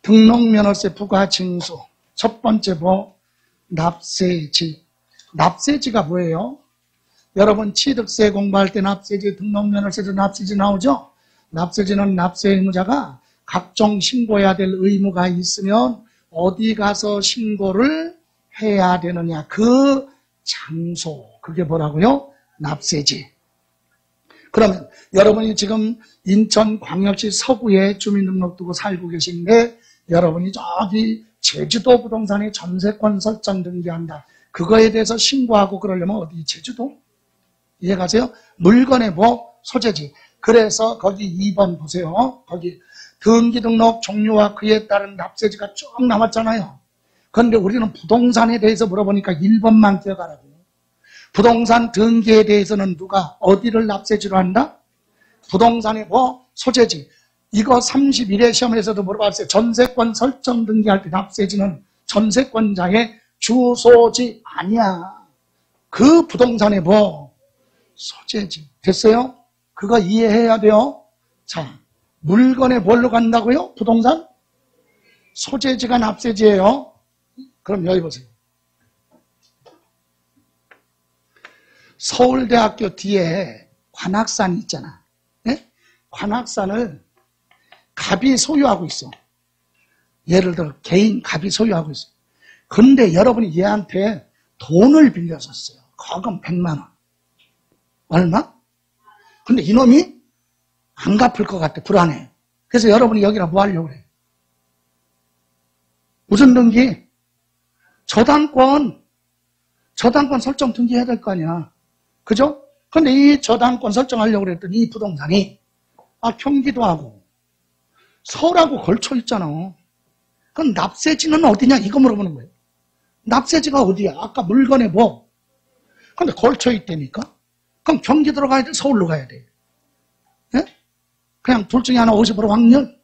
등록면허세 부과징수. 첫 번째 뭐? 납세지. 납세지가 뭐예요? 여러분 취득세 공부할 때 납세지, 등록면허세도 납세지 나오죠? 납세지는 납세 의무자가 각종 신고해야 될 의무가 있으면 어디 가서 신고를 해야 되느냐. 그 장소. 그게 뭐라고요? 납세지. 그러면 여러분이 지금 인천광역시 서구에 주민등록 두고 살고 계신데 여러분이 저기 제주도 부동산에 전세권 설정 등기한다. 그거에 대해서 신고하고 그러려면 어디? 제주도? 이해가세요? 물건의 뭐? 소재지. 그래서 거기 2번 보세요. 거기 등기 등록 종류와 그에 따른 납세지가 쭉 남았잖아요. 그런데 우리는 부동산에 대해서 물어보니까 1번만 기억하라고. 부동산 등기에 대해서는 누가 어디를 납세지로 한다? 부동산의 뭐? 소재지. 이거 31회 시험에서도 물어봤어요. 전세권 설정 등기할 때 납세지는 전세권자의 주소지 아니야. 그 부동산의 뭐? 소재지. 됐어요? 그거 이해해야 돼요. 자, 물건에 뭘로 간다고요? 부동산? 소재지가 납세지예요. 그럼 여기 보세요. 서울대학교 뒤에 관악산이 있잖아. 네? 관악산을 갑이 소유하고 있어. 예를 들어 개인 갑이 소유하고 있어. 근데 여러분이 얘한테 돈을 빌려줬어요. 거금 100만 원. 얼마? 근데 이놈이 안 갚을 것 같아. 불안해. 그래서 여러분이 여기라 뭐 하려고 그래? 무슨 등기? 저당권 설정 등기해야 될 거 아니야. 그죠? 근데 이 저당권 설정하려고 그랬더니 이 부동산이 경기도 하고 서울하고 걸쳐 있잖아. 그럼 납세지는 어디냐? 이거 물어보는 거예요. 납세지가 어디야? 아까 물건에 뭐? 근데 걸쳐 있다니까? 그럼 경기도로 가야 돼? 서울로 가야 돼? 예? 그냥 둘 중에 하나 50% 확률?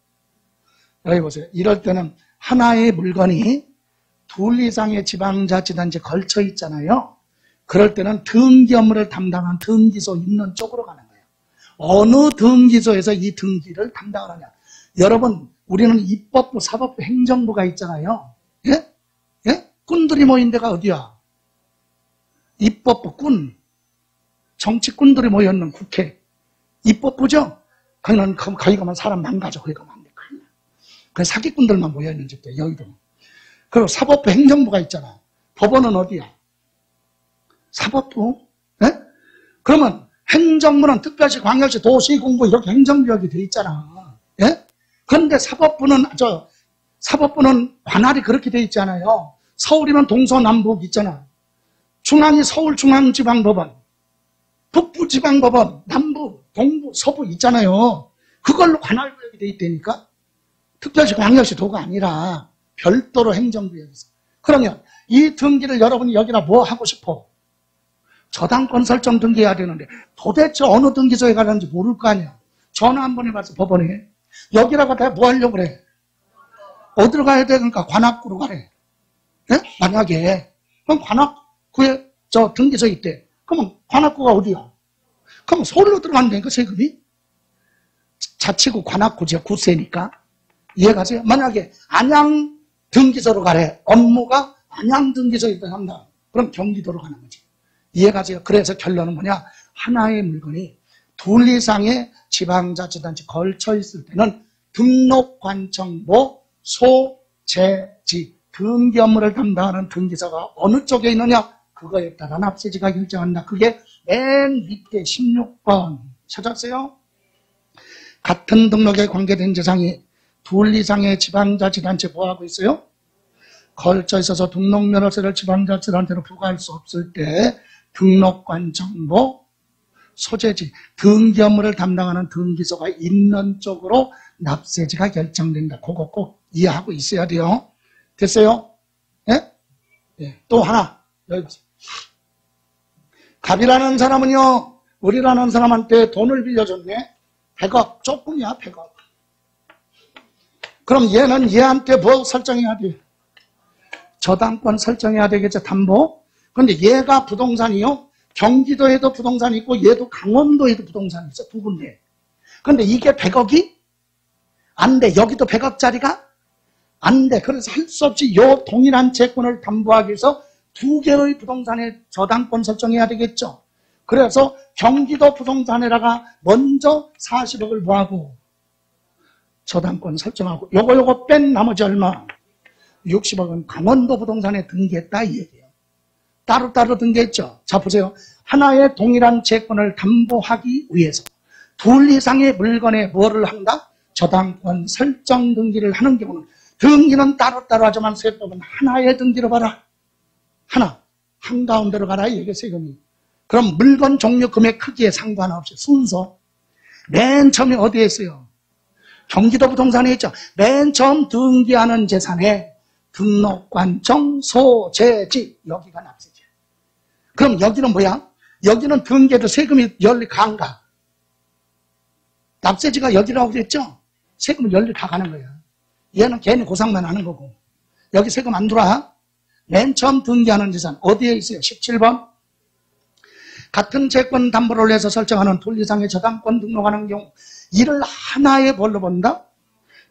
여기 보세요. 이럴 때는 하나의 물건이 둘 이상의 지방자치단체에 걸쳐 있잖아요. 그럴 때는 등기 업무를 담당한 등기소 있는 쪽으로 가는 거예요. 어느 등기소에서 이 등기를 담당하느냐. 여러분, 우리는 입법부, 사법부, 행정부가 있잖아요. 예? 예? 꾼들이 모인 데가 어디야? 입법부 꾼. 정치꾼들이 모여있는 국회. 입법부죠? 거기는, 거기 가면 사람 망가져. 거기 가면 안 돼. 그 사기꾼들만 모여있는 집도 여의도. 그리고 사법부, 행정부가 있잖아. 법원은 어디야? 사법부? 예? 그러면 행정부는 특별시, 광역시, 도시, 공부 이렇게 행정구역이 돼 있잖아. 예? 그런데 사법부는 관할이 그렇게 돼 있잖아요. 서울이면 동서남북 있잖아. 중앙이 서울중앙지방법원, 북부지방법원, 남부, 동부, 서부 있잖아요. 그걸로 관할구역이 돼 있다니까. 특별시, 광역시, 도가 아니라 별도로 행정구역에서. 그러면 이 등기를 여러분이 여기다 뭐 하고 싶어? 저당권 설정 등기해야 되는데 도대체 어느 등기소에 가는지 모를 거 아니야. 전화 한번 해봤어, 법원에. 여기라고 내가 뭐 하려고 그래? 어디로 가야 돼? 그러니까 관악구로 가래. 예? 만약에 그럼 관악구에 저 등기소 있대. 그러면 관악구가 어디야? 그럼 서울로 들어간다니까, 세금이? 자치구 관악구죠. 구세니까. 이해가세요? 만약에 안양 등기소로 가래. 업무가 안양 등기소에 있다 한다. 그럼 경기도로 가는 거지. 이해가세요? 그래서 결론은 뭐냐? 하나의 물건이 둘 이상의 지방자치단체 걸쳐 있을 때는 등록관청부 소재지 등기 업무를 담당하는 등기소가 어느 쪽에 있느냐? 그거에 따라 납세지가 결정한다. 그게 맨 밑에 16번 찾았어요? 같은 등록에 관계된 재산이 둘 이상의 지방자치단체 뭐 하고 있어요? 걸쳐 있어서 등록면허세를 지방자치단체로 부과할 수 없을 때 등록관청부 소재지 등기 업무를 담당하는 등기소가 있는 쪽으로 납세지가 결정된다. 그거 꼭 이해하고 있어야 돼요. 됐어요? 예? 예. 또 하나 여기 보세요. 갑이라는 사람은요, 우리라는 사람한테 돈을 빌려줬네. 100억. 조금이야, 100억. 그럼 얘는 얘한테 뭐 설정해야 돼? 저당권 설정해야 되겠죠, 담보? 근데 얘가 부동산이요, 경기도에도 부동산이 있고 얘도 강원도에도 부동산이 있어, 두 군데. 근데 이게 100억이? 안 돼. 여기도 100억짜리가? 안 돼. 그래서 할 수 없이 요 동일한 채권을 담보하기 위해서 두 개의 부동산의 저당권 설정해야 되겠죠. 그래서 경기도 부동산에다가 먼저 40억을 뭐하고 저당권 설정하고 요거 뺀 나머지 얼마? 60억은 강원도 부동산에 등기했다 이 얘기예요. 따로따로 등기했죠. 자 보세요. 하나의 동일한 채권을 담보하기 위해서 둘 이상의 물건에 뭐를 한다? 저당권 설정 등기를 하는 경우는 등기는 따로따로 하지만 세법은 하나의 등기로 봐라. 하나. 한가운데로 가라 이게 세금이. 그럼 물건 종류 금액 크기에 상관없이 순서. 맨 처음에 어디에 있어요? 경기도 부동산에 있죠. 맨 처음 등기하는 재산에 등록관청 소재지 여기가 납세지. 그럼 여기는 뭐야? 여기는 등기해도 세금이 열리 가안가? 납세지가 여기라고 그랬죠? 세금이 열리 가 가는 거야. 얘는 괜히 고상만 하는 거고. 여기 세금 안 들어와? 맨 처음 등기하는 재산 어디에 있어요? 17번. 같은 채권 담보를 해서 설정하는 둘 이상의 저당권 등록하는 경우 이를 하나의 뭘로 본다?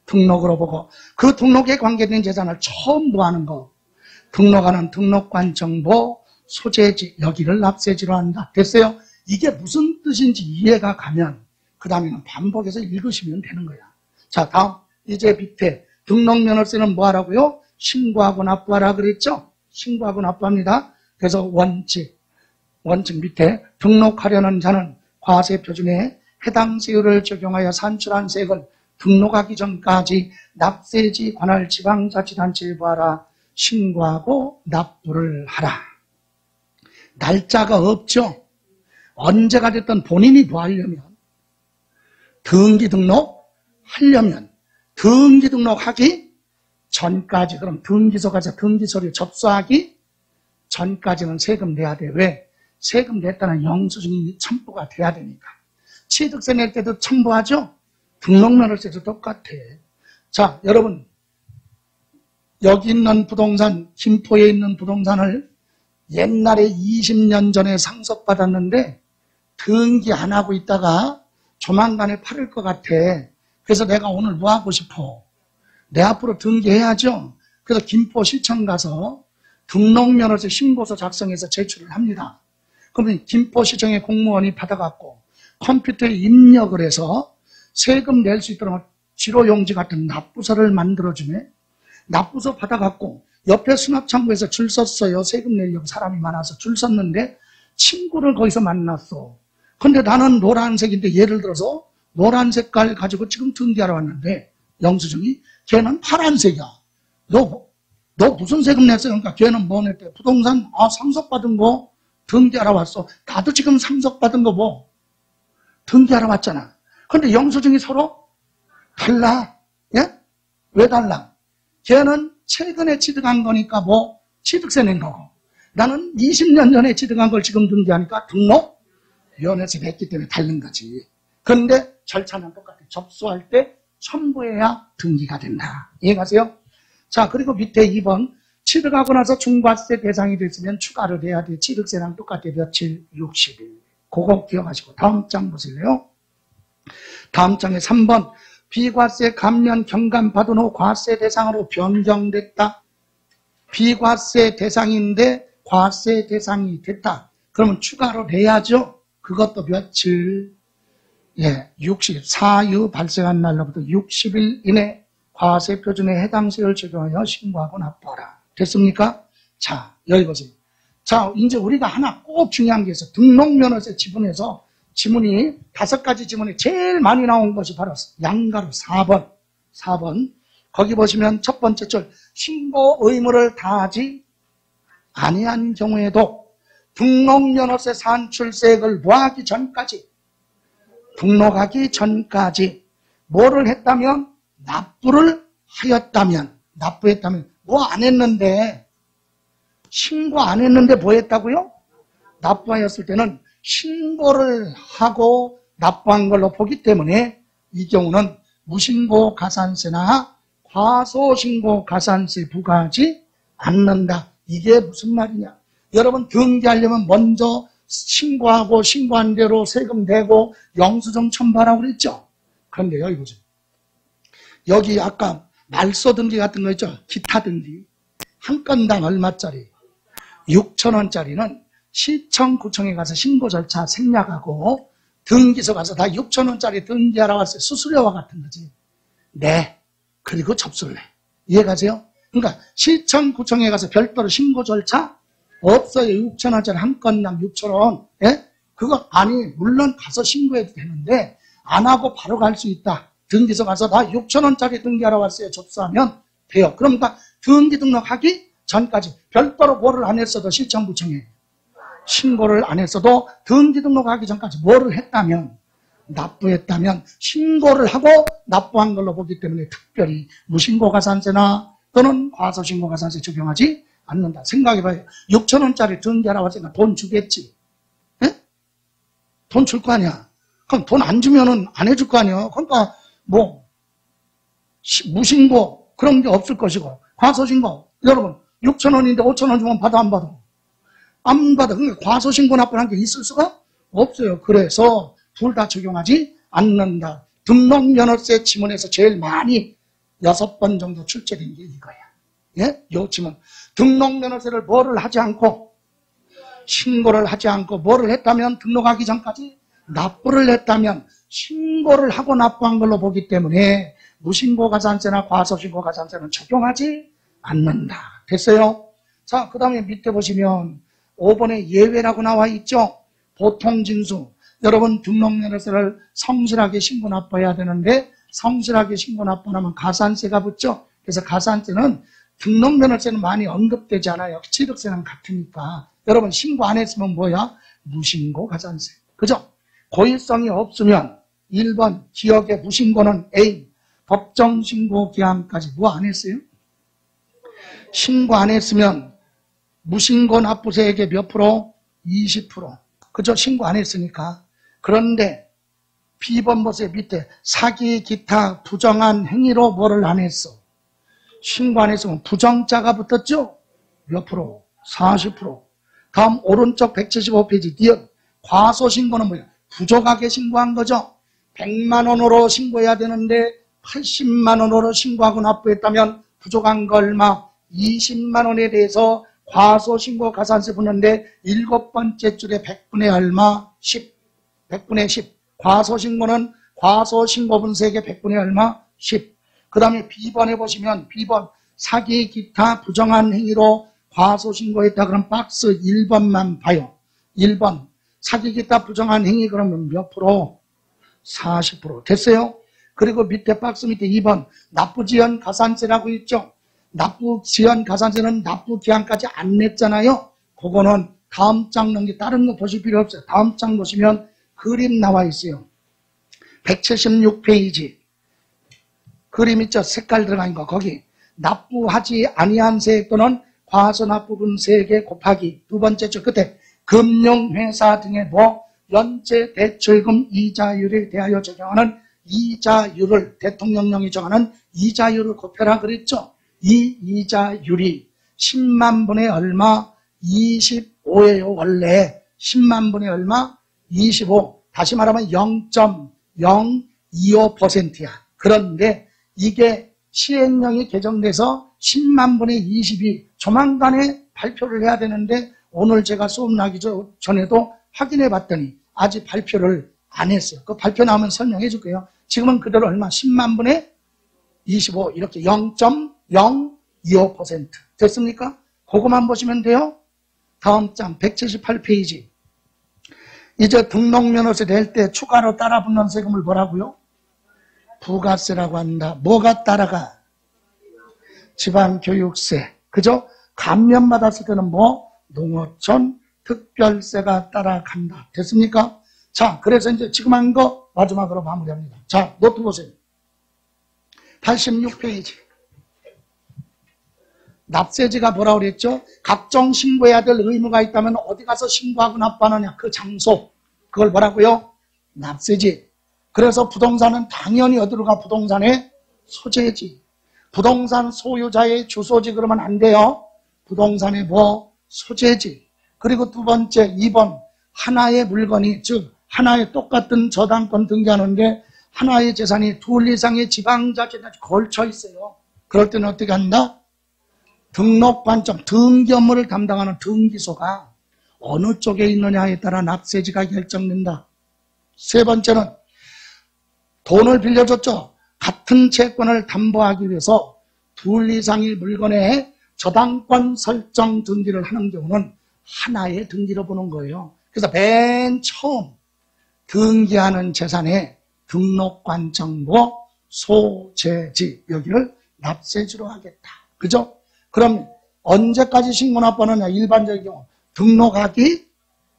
등록으로 보고 그 등록에 관계된 재산을 처음 뭐하는 거? 등록하는 등록관 정보 소재지 여기를 납세지로 한다. 됐어요? 이게 무슨 뜻인지 이해가 가면 그 다음에는 반복해서 읽으시면 되는 거야. 자 다음 이제 밑에 등록면허세는 뭐 하라고요? 신고하고 납부하라 그랬죠? 신고하고 납부합니다. 그래서 원칙 밑에 등록하려는 자는 과세표준에 해당 세율을 적용하여 산출한 세액을 등록하기 전까지 납세지 관할 지방자치단체에 보아라. 신고하고 납부를 하라. 날짜가 없죠. 언제가 됐든 본인이 뭐 하려면 등기 등록하려면 등기 등록하기 전까지 그럼 등기소 가서 등기서류 접수하기 전까지는 세금 내야 돼. 왜? 세금 냈다는 영수증이 첨부가 돼야 되니까. 취득세 낼 때도 첨부하죠? 등록면허세도 똑같아. 자, 여러분 여기 있는 부동산, 김포에 있는 부동산을 옛날에 20년 전에 상속받았는데 등기 안 하고 있다가 조만간에 팔을 것 같아. 그래서 내가 오늘 뭐 하고 싶어? 내 앞으로 등기해야죠. 그래서 김포시청 가서 등록면허세 신고서 작성해서 제출을 합니다. 그러면 김포시청의 공무원이 받아갖고 컴퓨터에 입력을 해서 세금 낼 수 있도록 지로용지 같은 납부서를 만들어주네. 납부서 받아갖고 옆에 수납창고에서 줄 섰어요. 세금 내려고 사람이 많아서 줄 섰는데 친구를 거기서 만났어. 근데 나는 노란색인데 예를 들어서 노란 색깔 가지고 지금 등기하러 왔는데 영수증이 걔는 파란색이야. 너 무슨 세금 냈어? 그러니까 걔는 뭐 냈대? 부동산 상속받은 거 등기하러 왔어. 나도 지금 상속받은 거 뭐 등기하러 왔잖아. 근데 영수증이 서로 달라. 예? 왜 달라? 걔는 최근에 취득한 거니까 뭐 취득세 낸 거고 나는 20년 전에 취득한 걸 지금 등기하니까 등록면허세 냈기 때문에 다른 거지. 그런데 절차는 똑같아. 접수할 때 첨부해야 등기가 된다. 이해가세요? 자, 그리고 밑에 2번 취득하고 나서 중과세 대상이 됐으면 추가를 해야 돼. 취득세랑 똑같아. 며칠? 60일. 그거 기억하시고 다음 장 보실래요? 다음 장에 3번 비과세 감면 경감 받은 후 과세 대상으로 변경됐다. 비과세 대상인데 과세 대상이 됐다. 그러면 추가로 내야죠. 그것도 며칠? 60일. 사유 발생한 날로부터 60일 이내 과세 표준에 해당 세율을 적용하여 신고하고 납부하라. 됐습니까? 자, 여기 보세요. 자, 이제 우리가 하나 꼭 중요한 게 있어. 등록면허세 지문에서 지문이 5가지 지문에 제일 많이 나온 것이 바로 양가로 4번. 거기 보시면 첫 번째 줄 신고 의무를 다하지 아니한 경우에도 등록면허세 산출세액을 뭐하기 전까지 등록하기 전까지 뭐를 했다면 납부를 납부했다면 뭐 안 했는데 신고 안 했는데 뭐 했다고요? 납부하였을 때는 신고를 하고 납부한 걸로 보기 때문에 이 경우는 무신고 가산세나 과소신고 가산세 부과하지 않는다. 이게 무슨 말이냐? 여러분 등기하려면 먼저 신고하고 신고한 대로 세금 내고 영수증 첨부하라고 그랬죠? 그런데 여기 보세요. 여기 아까 말소 등기 같은 거 있죠? 기타 등기. 한 건당 얼마짜리? 6,000원짜리는 시청, 구청에 가서 신고 절차 생략하고 등기소 가서 다 6,000원짜리 등기하러 왔어요. 수수료와 같은 거지. 네. 그리고 접수를 해. 이해가세요? 그러니까 시청, 구청에 가서 별도로 신고 절차 없어요. 6,000원짜리 한 건당 6,000원. 예? 그거 아니 물론 가서 신고해도 되는데 안 하고 바로 갈 수 있다. 등기소 가서 다 6,000원짜리 등기하러 왔어요. 접수하면 돼요. 그러니까 등기 등록하기 전까지 별도로 뭐를 안 했어도 시청, 구청에 신고를 안 했어도 등기 등록하기 전까지 뭐를 했다면 납부했다면 신고를 하고 납부한 걸로 보기 때문에 특별히 무신고 가산세나 또는 과소신고 가산세 적용하지 않는다. 생각해봐요. 6,000원짜리 등기하러 왔으니까 돈 주겠지. 예? 돈 줄 거 아니야. 그럼 돈 안 주면은 안 해줄 거 아니야. 그러니까 뭐 무신고 그런 게 없을 것이고 과소신고 여러분 6,000원인데 5,000원 주면 받아 안 받아? 안 받아. 그러니까 과소신고 납부한 게 있을 수가 없어요. 그래서 둘 다 적용하지 않는다. 등록면허세 지문에서 제일 많이 6번 정도 출제된 게 이거야. 예? 요 지문. 등록면허세를 뭐를 하지 않고 신고를 하지 않고 뭐를 했다면 등록하기 전까지 납부를 했다면 신고를 하고 납부한 걸로 보기 때문에 무신고 가산세나 과소신고 가산세는 적용하지 않는다. 됐어요? 자, 그 다음에 밑에 보시면 5번에 예외라고 나와 있죠? 보통징수. 여러분 등록면허세를 성실하게 신고 납부해야 되는데 성실하게 신고 납부하면 가산세가 붙죠? 그래서 가산세는 등록면허세는 많이 언급되지 않아요. 취득세는 같으니까. 여러분 신고 안 했으면 뭐야? 무신고 가산세. 그죠? 고의성이 없으면 1번 기억의 무신고는 A. 법정신고 기한까지 뭐 안 했어요? 신고 안 했으면 무신고 납부세액의 몇 프로? 20%. 그죠? 신고 안 했으니까. 그런데 B번 보세요. 밑에 사기 기타 부정한 행위로 뭐를 안 했어? 신고 안 했으면 부정자가 붙었죠? 몇 프로? 40%. 다음 오른쪽 175페이지 뒤에 과소신고는 뭐예요? 부족하게 신고한 거죠. 100만 원으로 신고해야 되는데 80만 원으로 신고하고 납부했다면 부족한 거 얼마? 20만 원에 대해서 과소신고 가산세 붙는데 7번째 줄에 100분의 얼마? 10. 100분의 10. 과소신고는 과소신고 분세액의 100분의 얼마? 10. 그 다음에 B번에 보시면 B번 사기 기타 부정한 행위로 과소신고했다 그럼 박스 1번만 봐요. 1번 사기 기타 부정한 행위 그러면 몇 프로? 40%. 됐어요? 그리고 밑에 박스 밑에 2번 납부지연 가산세라고 있죠. 납부지연 가산세는 납부기한까지 안 냈잖아요. 그거는 다음 장 넘기 다른 거 보실 필요 없어요. 다음 장 보시면 그림 나와 있어요. 176페이지 그림 있죠. 색깔 들어간 거 거기 납부하지 아니한 세액 또는 과소납부분 세액에 곱하기 두 번째 줄 끝에 금융회사 등의 뭐 연체 대출금 이자율에 대하여 적용하는 이자율을 대통령령이 정하는 이자율을 곱해라 그랬죠. 이 이자율이 10만 분의 얼마? 25예요. 원래 10만 분의 얼마? 25. 다시 말하면 0.025%야. 그런데 이게 시행령이 개정돼서 10만 분의 20이 조만간에 발표를 해야 되는데 오늘 제가 수업 나기 전에도 확인해 봤더니 아직 발표를 안 했어요. 그 발표 나오면 설명해 줄게요. 지금은 그대로 얼마? 10만 분의 25 이렇게 0.025% 됐습니까? 그거만 보시면 돼요. 다음 장 178페이지 이제 등록면허세 낼 때 추가로 따라 붙는 세금을 뭐라고요? 부가세라고 한다. 뭐가 따라가? 지방교육세. 그죠? 감면받았을 때는 뭐? 농어촌 특별세가 따라간다. 됐습니까? 자, 그래서 이제 지금 한 거 마지막으로 마무리합니다. 자, 노트 보세요. 86페이지. 납세지가 뭐라고 그랬죠? 각종 신고해야 될 의무가 있다면 어디 가서 신고하고 납부하느냐? 그 장소. 그걸 뭐라고요? 납세지. 그래서 부동산은 당연히 어디로 가? 부동산의 소재지. 부동산 소유자의 주소지 그러면 안 돼요. 부동산의 뭐? 소재지. 그리고 두 번째 2번 하나의 물건이 즉 하나의 똑같은 저당권 등기하는데 하나의 재산이 둘 이상의 지방자치단체 걸쳐 있어요. 그럴 때는 어떻게 한다? 등록관청, 등기 업무를 담당하는 등기소가 어느 쪽에 있느냐에 따라 납세지가 결정된다. 세 번째는 돈을 빌려줬죠. 같은 채권을 담보하기 위해서 둘 이상의 물건에 저당권 설정 등기를 하는 경우는 하나의 등기로 보는 거예요. 그래서 맨 처음 등기하는 재산에 등록관청부 소재지 여기를 납세지로 하겠다. 그죠? 그럼 언제까지 신고 납부하느냐? 일반적인 경우 등록하기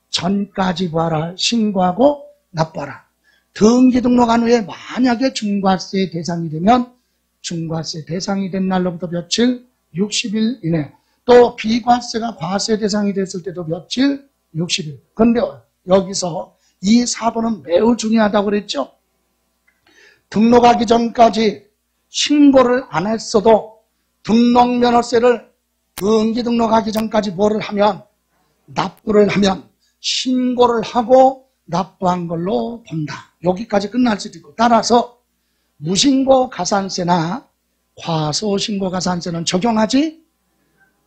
전까지 봐라. 신고하고 납부하라. 등기 등록한 후에 만약에 중과세 대상이 되면 중과세 대상이 된 날로부터 며칠? 60일 이내. 또 비과세가 과세 대상이 됐을 때도 며칠? 60일. 그런데 여기서 이 사본은 매우 중요하다고 그랬죠? 등록하기 전까지 신고를 안 했어도 등록면허세를 등기 등록하기 전까지 뭐를 하면? 납부를 하면 신고를 하고 납부한 걸로 본다. 여기까지 끝날 수도 있고 따라서 무신고 가산세나 과소신고 가산세는 적용하지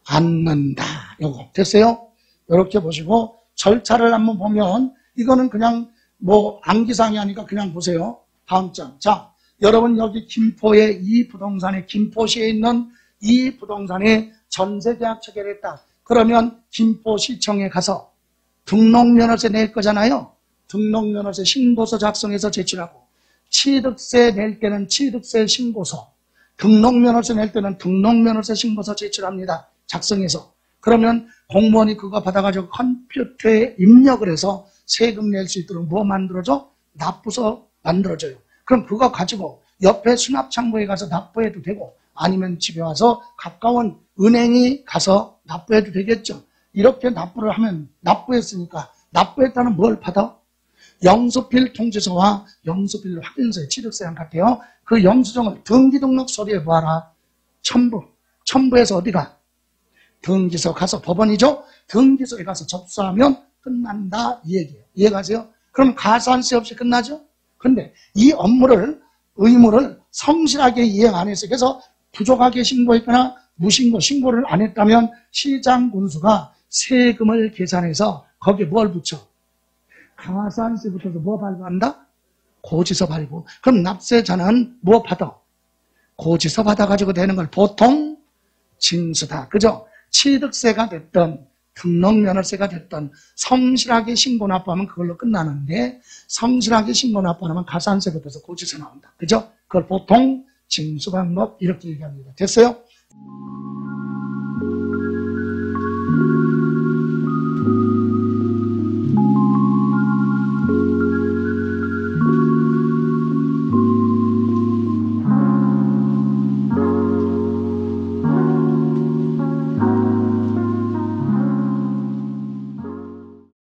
않는다. 요거 됐어요? 이렇게 보시고 절차를 한번 보면 이거는 그냥 뭐 암기사항이 아니까 그냥 보세요. 다음 장. 자, 여러분 여기 김포에 이 부동산에 김포시에 있는 이 부동산에 전세계약 체결했다. 그러면 김포시청에 가서 등록면허세 낼 거잖아요. 등록면허세 신고서 작성해서 제출하고 취득세 낼 때는 취득세 신고서, 등록면허세 낼 때는 등록면허세 신고서 제출합니다. 작성해서. 그러면 공무원이 그거 받아가지고 컴퓨터에 입력을 해서 세금 낼 수 있도록 뭐 만들어줘? 납부서 만들어줘요. 그럼 그거 가지고 옆에 수납창고에 가서 납부해도 되고 아니면 집에 와서 가까운 은행이 가서 납부해도 되겠죠. 이렇게 납부를 하면 납부했으니까 납부했다는 뭘 받아? 영수필 통지서와 영수필 확인서의 취득세랑 같아요. 그 영수증을 등기등록 서류에 보아라. 첨부해서 어디가? 등기소 가서 법원이죠. 등기소에 가서 접수하면 끝난다 이 얘기예요. 이해가세요? 그럼 가산세 없이 끝나죠? 근데 이 업무를 의무를 성실하게 이행 안 했어요. 그래서 부족하게 신고했거나 무신고 신고를 안 했다면 시장군수가 세금을 계산해서 거기에 뭘 붙여? 가산세 붙여서 뭐 발부한다? 고지서 발부. 그럼 납세자는 뭐 받아? 고지서 받아가지고 되는 걸 보통 징수다. 그죠? 취득세가 됐던 등록면허세가 됐던 성실하게 신고 납부하면 그걸로 끝나는데 성실하게 신고 납부하면 가산세 붙어서 고지서 나온다. 그죠? 그걸 보통 징수 방법 이렇게 얘기합니다. 됐어요?